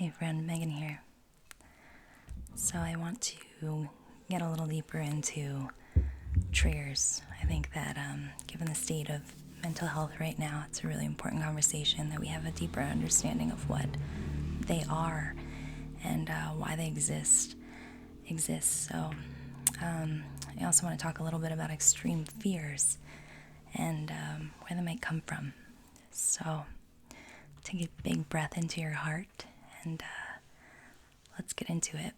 Hey friend, Megan here. So I want to get a little deeper into triggers. I think that given the state of mental health right now, it's a really important conversation that we have a deeper understanding of what they are and why they exist. So I also want to talk a little bit about extreme fears and where they might come from. So take a big breath into your heart and let's get into it.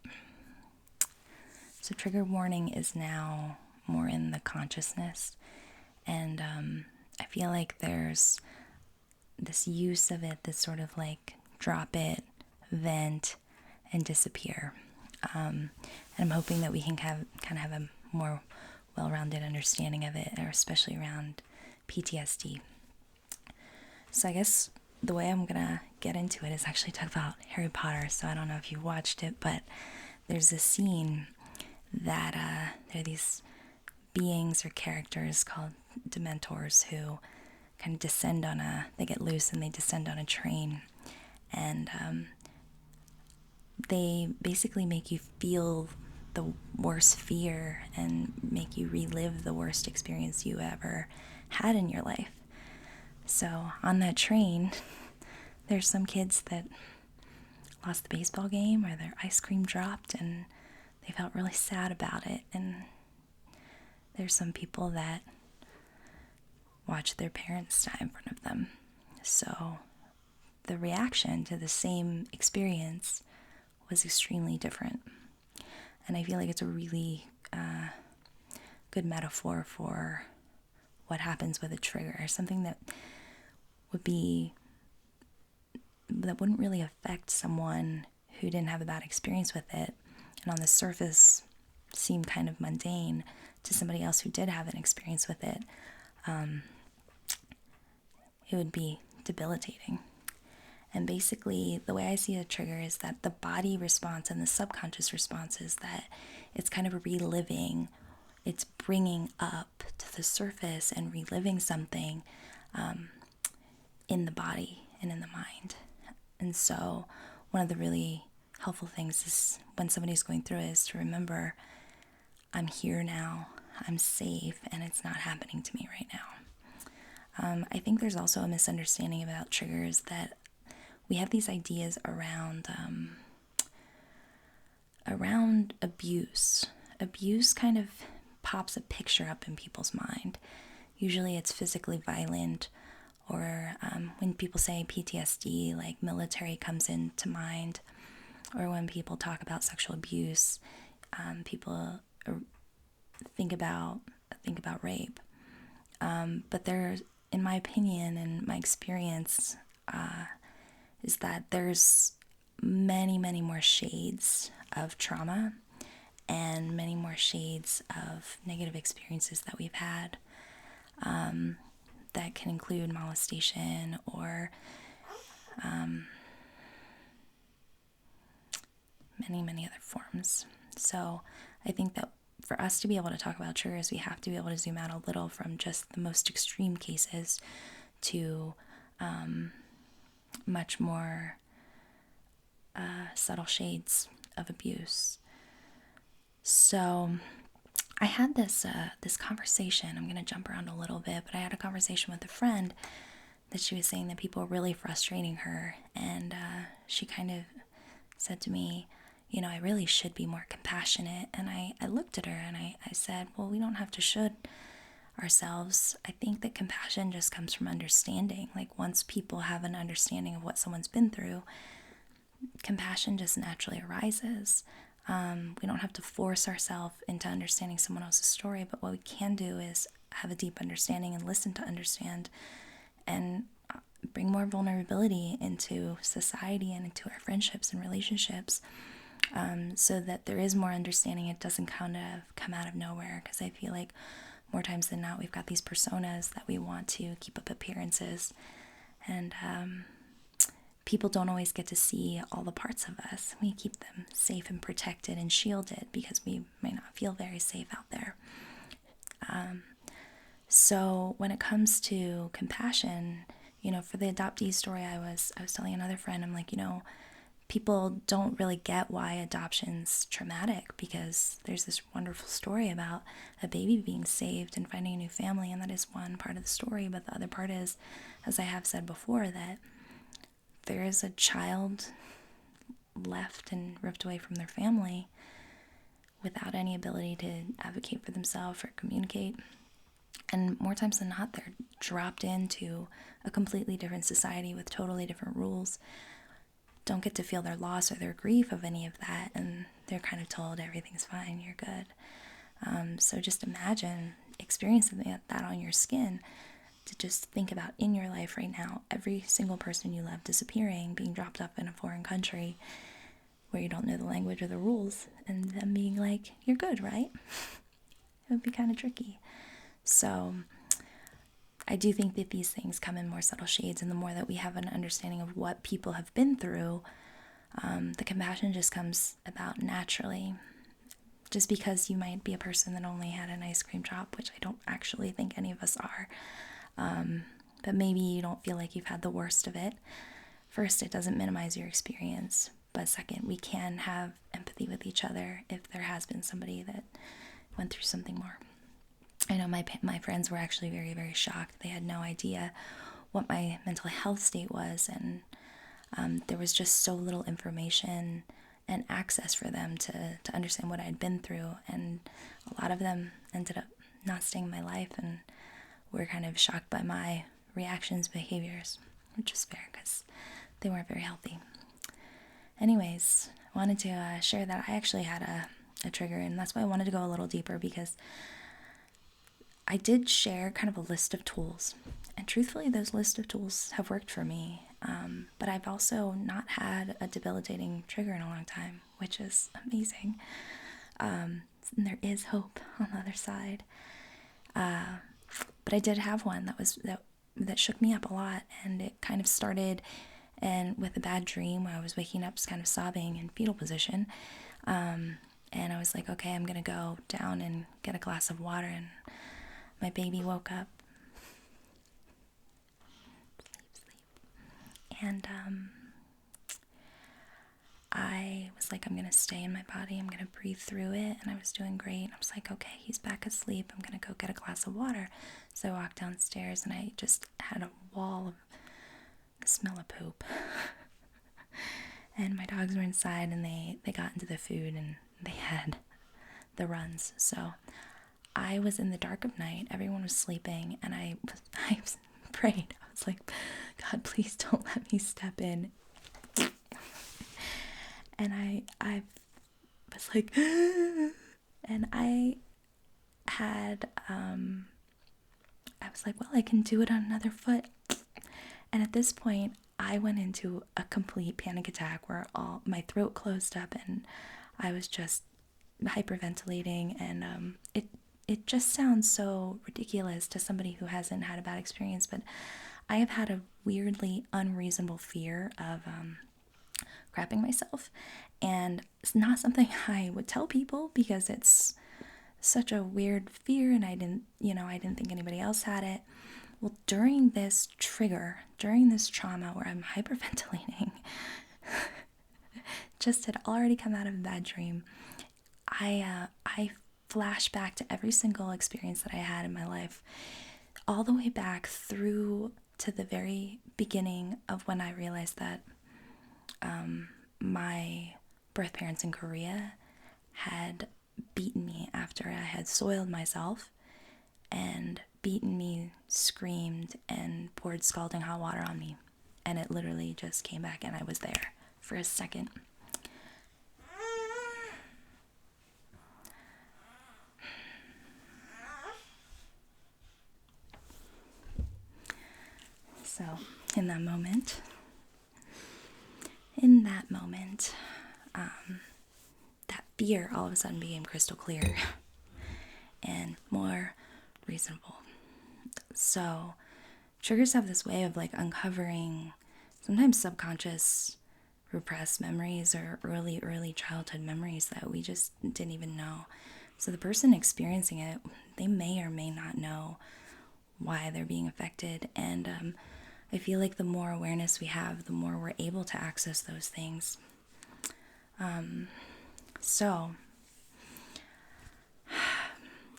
So trigger warning is now more in the consciousness, and I feel like there's this use of it, this sort of like drop it, vent, and disappear. And I'm hoping that we can kind of have a more well-rounded understanding of it, or especially around PTSD. So I guess the way I'm gonna get into it is actually talk about Harry Potter. So I don't know if you watched it, but there's a scene that there are these beings or characters called Dementors who kind of they get loose and they descend on a train, and they basically make you feel the worst fear and make you relive the worst experience you ever had in your life. So on that train, there's some kids that lost the baseball game or their ice cream dropped and they felt really sad about it. And there's some people that watched their parents die in front of them. So the reaction to the same experience was extremely different. And I feel like it's a really good metaphor for what happens with a trigger, something that wouldn't really affect someone who didn't have a bad experience with it, and on the surface seemed kind of mundane to somebody else who did have an experience with it. It would be debilitating. And basically, the way I see a trigger is that the body response and the subconscious response is that it's kind of reliving, it's bringing up to the surface and reliving something in the body and in the mind. And so one of the really helpful things is when somebody's going through it is to remember, I'm here now, I'm safe, and it's not happening to me right now. I think there's also a misunderstanding about triggers that we have these ideas around abuse. Abuse kind of pops a picture up in people's mind. Usually it's physically violent, or when people say PTSD, like military comes into mind, or when people talk about sexual abuse, people think about rape. But there, in my opinion and my experience, is that there's many, many more shades of trauma and many more shades of negative experiences that we've had. That can include molestation or many, many other forms. So I think that for us to be able to talk about triggers, we have to be able to zoom out a little from just the most extreme cases to much more subtle shades of abuse. So I had this conversation. I'm going to jump around a little bit, but I had a conversation with a friend that she was saying that people were really frustrating her, and she kind of said to me, I really should be more compassionate. And I looked at her and I said, well, we don't have to should ourselves. I think that compassion just comes from understanding. Like once people have an understanding of what someone's been through, compassion just naturally arises. We don't have to force ourselves into understanding someone else's story, but what we can do is have a deep understanding and listen to understand and bring more vulnerability into society and into our friendships and relationships, so that there is more understanding. It doesn't kind of come out of nowhere, because I feel like more times than not we've got these personas that we want to keep up appearances, and people don't always get to see all the parts of us. We keep them safe and protected and shielded because we may not feel very safe out there. So when it comes to compassion, for the adoptee story I was telling another friend, I'm like, people don't really get why adoption's traumatic, because there's this wonderful story about a baby being saved and finding a new family, and that is one part of the story. But the other part is, as I have said before, that there is a child left and ripped away from their family without any ability to advocate for themselves or communicate. And more times than not, they're dropped into a completely different society with totally different rules, don't get to feel their loss or their grief of any of that, and they're kind of told everything's fine, you're good. So just imagine experiencing that on your skin, to just think about in your life right now, every single person you love disappearing, being dropped off in a foreign country where you don't know the language or the rules, and them being like, you're good, right? It would be kind of tricky. So I do think that these things come in more subtle shades, and the more that we have an understanding of what people have been through, the compassion just comes about naturally. Just because you might be a person that only had an ice cream drop, which I don't actually think any of us are, but maybe you don't feel like you've had the worst of it. First, it doesn't minimize your experience, but second, we can have empathy with each other if there has been somebody that went through something more. I know my friends were actually very, very shocked. They had no idea what my mental health state was, and there was just so little information and access for them to understand what I'd been through, and a lot of them ended up not staying in my life and were kind of shocked by my reactions, behaviors, which is fair because they weren't very healthy. Anyways, I wanted to share that I actually had a trigger, and that's why I wanted to go a little deeper, because I did share kind of a list of tools, and truthfully, those list of tools have worked for me, but I've also not had a debilitating trigger in a long time, which is amazing, and there is hope on the other side, but I did have one that shook me up a lot, and it kind of started with a bad dream where I was waking up just kind of sobbing in fetal position, and I was like, okay, I'm gonna go down and get a glass of water, and my baby woke up. Sleep. And I was like, I'm gonna stay in my body, I'm gonna breathe through it, and I was doing great. I was like, okay, he's back asleep, I'm gonna go get a glass of water. So I walked downstairs, and I just had a wall of the smell of poop. And my dogs were inside, and they got into the food, and they had the runs. So I was in the dark of night, everyone was sleeping, and I prayed. I was like, God, please don't let me step in. And I was like, and I was like, well, I can do it on another foot. And at this point, I went into a complete panic attack where all my throat closed up, and I was just hyperventilating, and it just sounds so ridiculous to somebody who hasn't had a bad experience, but I have had a weirdly unreasonable fear of crapping myself, and it's not something I would tell people because it's such a weird fear, and I didn't think anybody else had it. Well, during this trauma where I'm hyperventilating, just had already come out of a bad dream, I flash back to every single experience that I had in my life, all the way back through to the very beginning of when I realized that my birth parents in Korea had beaten me after I had soiled myself, and beaten me, screamed, and poured scalding hot water on me. And it literally just came back, and I was there for a second. So, in that moment, that fear all of a sudden became crystal clear and more reasonable. So, triggers have this way of like uncovering sometimes subconscious repressed memories or early childhood memories that we just didn't even know. So the person experiencing it, they may or may not know why they're being affected, and I feel like the more awareness we have, the more we're able to access those things. So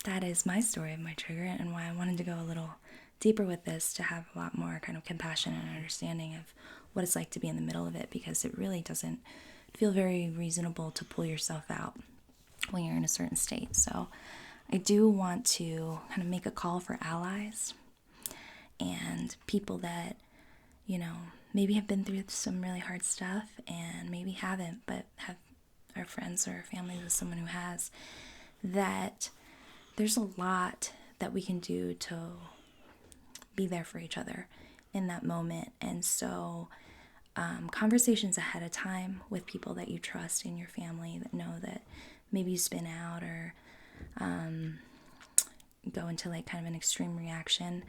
that is my story of my trigger, and why I wanted to go a little deeper with this, to have a lot more kind of compassion and understanding of what it's like to be in the middle of it, because it really doesn't feel very reasonable to pull yourself out when you're in a certain state. So I do want to kind of make a call for allies and people that, maybe have been through some really hard stuff, and maybe haven't, but have our friends or families with someone who has, that there's a lot that we can do to be there for each other in that moment. And so conversations ahead of time with people that you trust in your family, that know that maybe you spin out or go into like kind of an extreme reaction,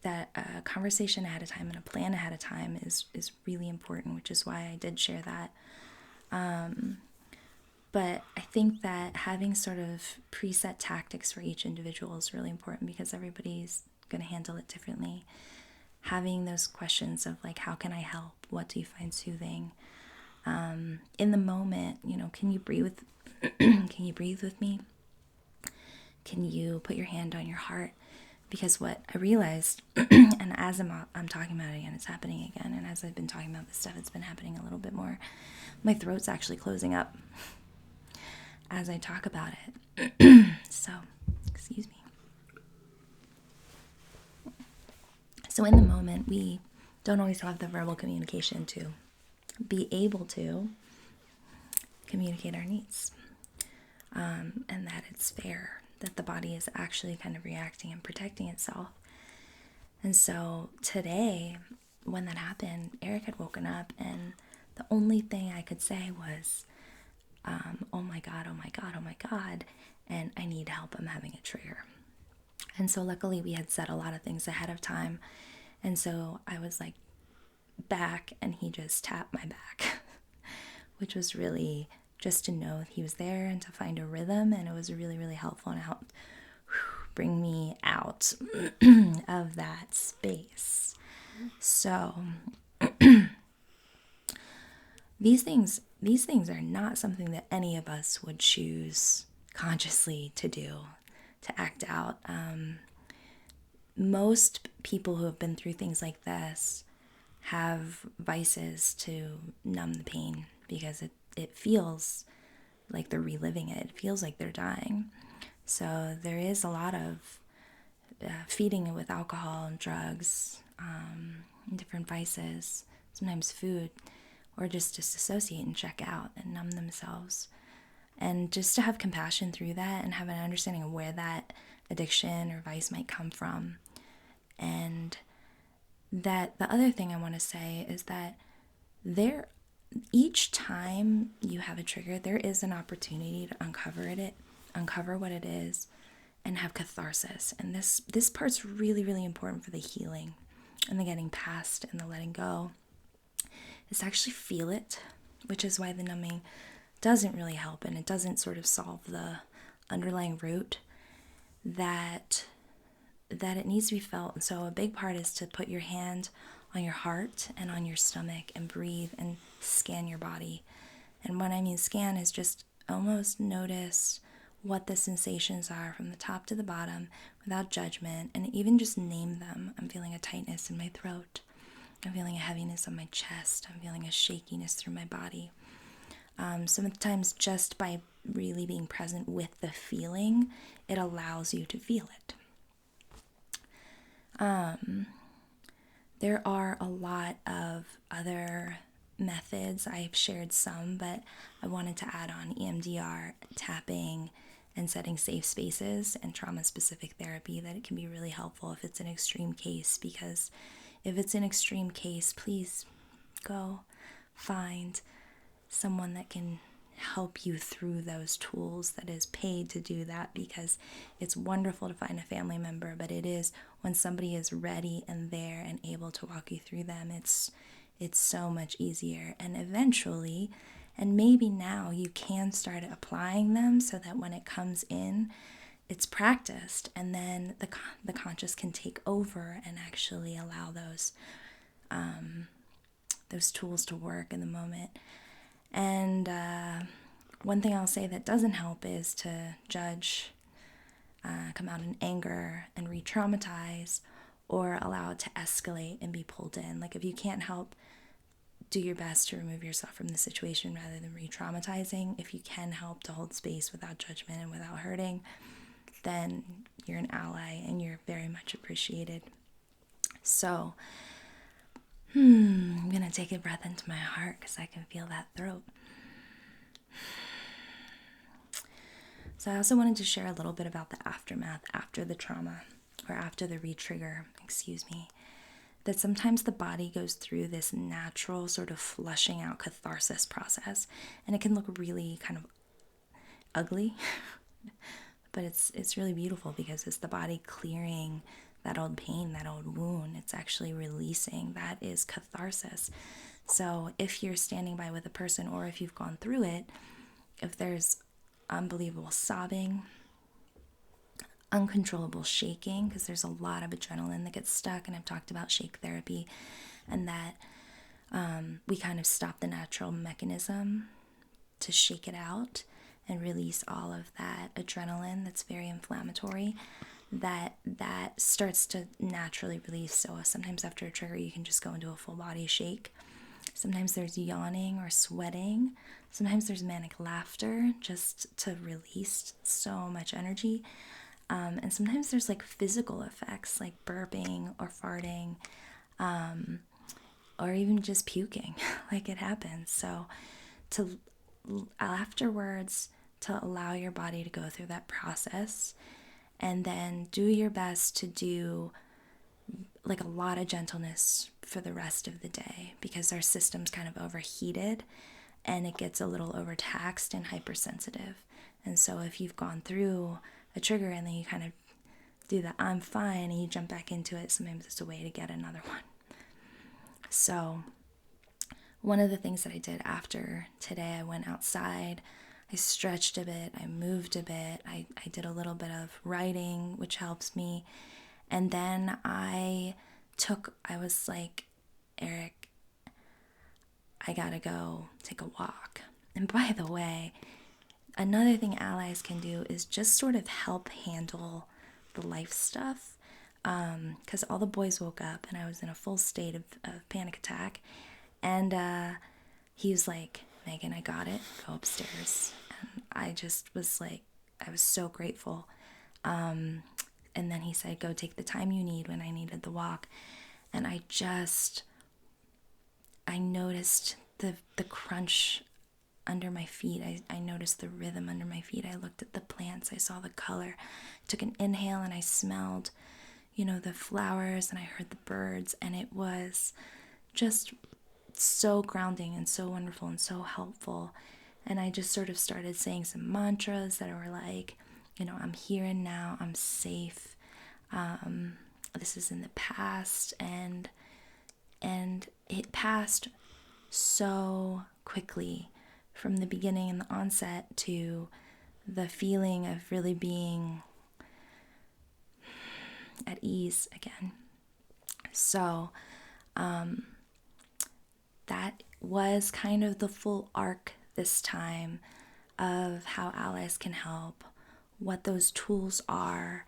that a conversation ahead of time and a plan ahead of time is really important, which is why I did share that. But I think that having sort of preset tactics for each individual is really important, because everybody's going to handle it differently. Having those questions of like, how can I help? What do you find soothing? In the moment, can you breathe can you breathe with me? Can you put your hand on your heart? Because what I realized, and as I'm talking about it again, it's happening again. And as I've been talking about this stuff, it's been happening a little bit more. My throat's actually closing up as I talk about it. So, excuse me. So in the moment, we don't always have the verbal communication to be able to communicate our needs. And that it's fair, that the body is actually kind of reacting and protecting itself. And so today, when that happened, Eric had woken up, and the only thing I could say was, oh my God, oh my God, oh my God, and I need help, I'm having a trigger. And so luckily we had said a lot of things ahead of time. And so I was like back, and he just tapped my back, which was really just to know he was there and to find a rhythm. And it was really, really helpful, and helped bring me out of that space. So these things are not something that any of us would choose consciously to do, to act out. Most people who have been through things like this have vices to numb the pain, because it feels like they're reliving it. It feels like they're dying. So there is a lot of feeding it with alcohol and drugs, different vices, sometimes food, or just disassociate and check out and numb themselves. And just to have compassion through that, and have an understanding of where that addiction or vice might come from. And that the other thing I want to say is that each time you have a trigger, there is an opportunity to uncover what it is, and have catharsis. And this part's really, really important for the healing and the getting past and the letting go, is to actually feel it, which is why the numbing doesn't really help, and it doesn't sort of solve the underlying root, that it needs to be felt. And so a big part is to put your hand on your heart and on your stomach, and breathe and scan your body. And what I mean scan is just almost notice what the sensations are from the top to the bottom, without judgment, and even just name them. I'm feeling a tightness in my throat. I'm feeling a heaviness on my chest. I'm feeling a shakiness through my body. Sometimes just by really being present with the feeling, it allows you to feel it. There are a lot of other methods. I've shared some, but I wanted to add on EMDR, tapping, and setting safe spaces, and trauma-specific therapy, that it can be really helpful if it's an extreme case. Because if it's an extreme case, please go find someone that can help you through those tools, that is paid to do that, because it's wonderful to find a family member, but it is when somebody is ready and there and able to walk you through them, it's so much easier. And eventually, and maybe now, you can start applying them, so that when it comes in, it's practiced, and then the conscious can take over and actually allow those tools to work in the moment. And one thing I'll say that doesn't help is to judge, come out in anger and re-traumatize, or allow it to escalate and be pulled in. Like, if you can't help, do your best to remove yourself from the situation rather than re-traumatizing. If you can help to hold space without judgment and without hurting, then you're an ally and you're very much appreciated. So, I'm going to take a breath into my heart because I can feel that throat. So I also wanted to share a little bit about the aftermath after the trauma, or after the re-trigger, that sometimes the body goes through this natural sort of flushing out catharsis process, and it can look really kind of ugly, but it's really beautiful because it's the body clearing that old pain, that old wound. It's actually releasing. That is catharsis. So if you're standing by with a person, or if you've gone through it, if there's unbelievable sobbing, uncontrollable shaking, because there's a lot of adrenaline that gets stuck, and I've talked about shake therapy, and that we kind of stop the natural mechanism to shake it out and release all of that adrenaline that's very inflammatory, that starts to naturally release. So sometimes after a trigger, you can just go into a full body shake. Sometimes there's yawning or sweating. Sometimes there's manic laughter just to release so much energy. And sometimes there's like physical effects like burping or farting, or even just puking. Like, it happens. So to afterwards, to allow your body to go through that process, and then do your best to do like a lot of gentleness for the rest of the day, because our system's kind of overheated and it gets a little overtaxed and hypersensitive. And so if you've gone through a trigger and then you kind of do the I'm fine and you jump back into it, sometimes it's a way to get another one. So one of the things that I did after today, I went outside, I stretched a bit, I moved a bit, I did a little bit of writing, which helps me. And then I was like, Eric, I gotta go take a walk. And by the way, another thing allies can do is just sort of help handle the life stuff. Because all the boys woke up and I was in a full state of panic attack. And he was like, Megan, I got it. Go upstairs. And I just was like, I was so grateful. And then he said, go take the time you need, when I needed the walk. And I noticed the crunch under my feet. I noticed the rhythm under my feet. I looked at the plants. I saw the color. I took an inhale and I smelled, the flowers, and I heard the birds. And it was just so grounding and so wonderful and so helpful. And I just sort of started saying some mantras that were like, I'm here and now, I'm safe. This is in the past, and it passed so quickly, from the beginning and the onset to the feeling of really being at ease again. So that was kind of the full arc this time of how allies can help, what those tools are,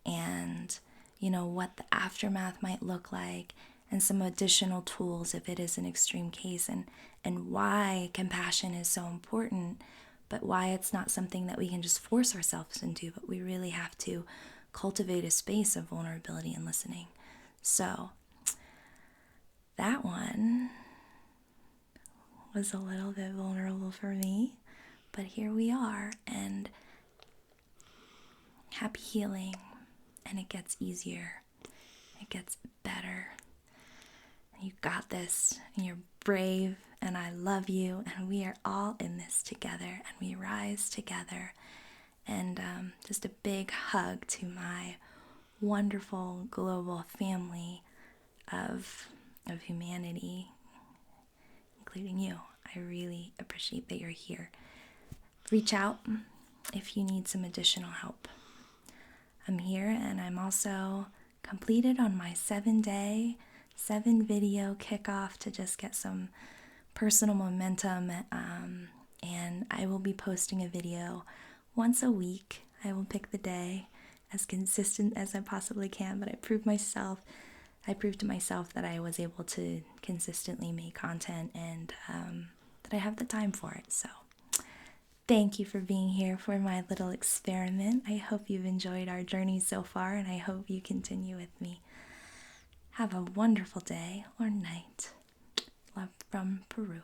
and what the aftermath might look like, and some additional tools if it is an extreme case, and why compassion is so important, but why it's not something that we can just force ourselves into, but we really have to cultivate a space of vulnerability and listening. So that one was a little bit vulnerable for me, but here we are, and happy healing, and it gets easier, it gets better, and you got this, and you're brave, and I love you, and we are all in this together, and we rise together. And just a big hug to my wonderful global family of humanity, including you. I really appreciate that you're here. Reach out if you need some additional help. I'm here, and I'm also completed on my 7-day, 7-video kickoff to just get some personal momentum, and I will be posting a video once a week. I will pick the day as consistent as I possibly can, but I proved to myself that I was able to consistently make content, and that I have the time for it. So thank you for being here for my little experiment. I hope you've enjoyed our journey so far, and I hope you continue with me. Have a wonderful day or night. Love from Peru.